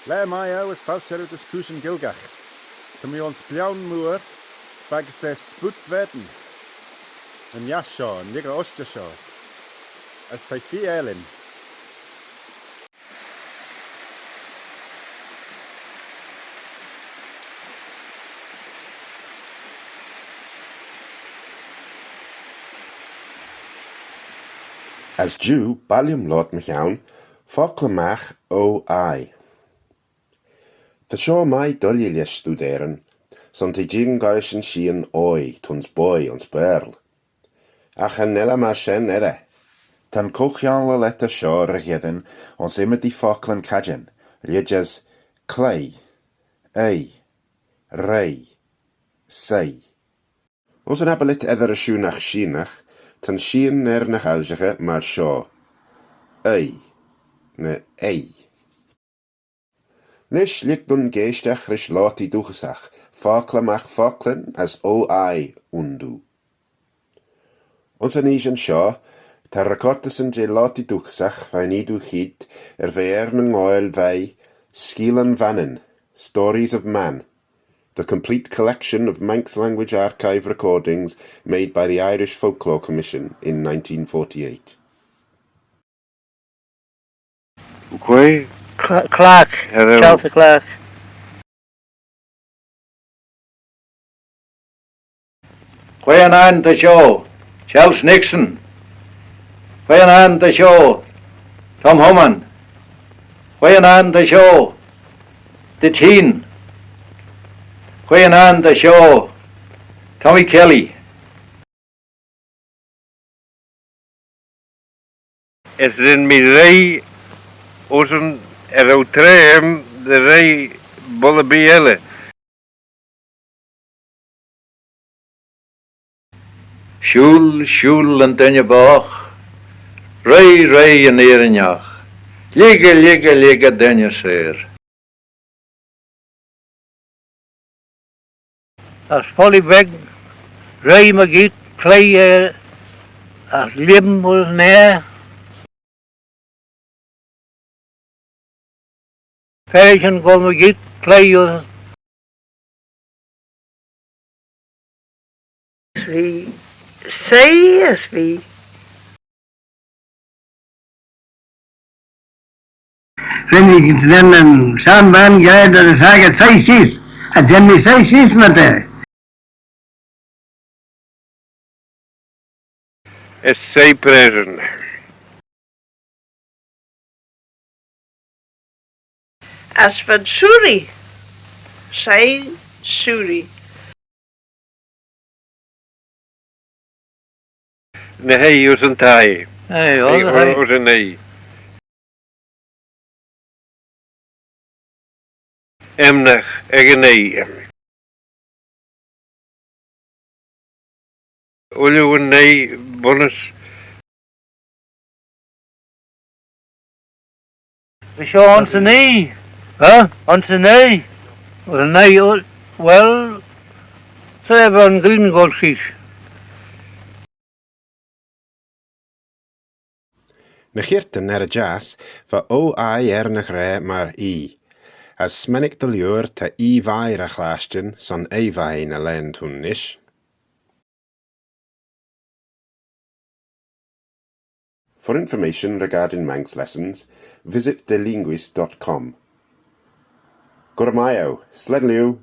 Le mai was falcher ut us Cooishyn Gailckagh. Tá mi ons bliawn mŵr, bagus de spwt fedyn. Yn ias sio, yn lig o ostio sio. As tai fi elin. As Jew, balium lot mich iawn, foclamach o ai. Tá seo mai dulli leis stúdéireann, son ty jing Gailckagh sian oi, tuns boi ons berl. Ach an nella mar shen edde. Tan Cooishyn le letta seo rygedyn ons imad i foclan cadjan, riejas clay, ei, rei, sei. Ons an abelit edder a siúnach sianach, tan sian na chailgeige mar seo. Ei, ne ei. Lish lig dun geistach rish loti duchasach, foclamach foclan as o ai undu. Ons an ish an seo, ta racotas an je loti duchasach vain idu chid veern oil vai Skeelan Vannin, Stories of Man, the complete collection of Manx language archive recordings made by the Irish Folklore Commission in 1948. Quay? Clark, Chelsea Clark. Quayanan the show, Chelsea Nixon. Quayanan the show, Tom Homan. Quayanan the show, the Teen. Quayanan the show, Tommy Kelly. Is in mi rei osen treem de rei bolle bielle. Shul en denje bach. Rei en erenjach. Ligge denje seer. As Polly Beg, Ray McGee, play as Lim was near. Persian go McGee, play you. Say we. When then Sam Van Gad the Saga say she's and then we say she's not there. Is say present. As for Suri, say Suri. Nee, osen tai. Hey, Osen nee. Emnach, nee. Ulu nee, bonus. We show on the knee. Huh? On the knee. Well, so everyone green gold fish. Na chirten a jas va o ai na gre mar I. As smennic de lure ta I vair a chlastjen son ei vai na land hun nish. For information regarding Manx lessons, visit delinguist.com. Gormaio, Sledliu.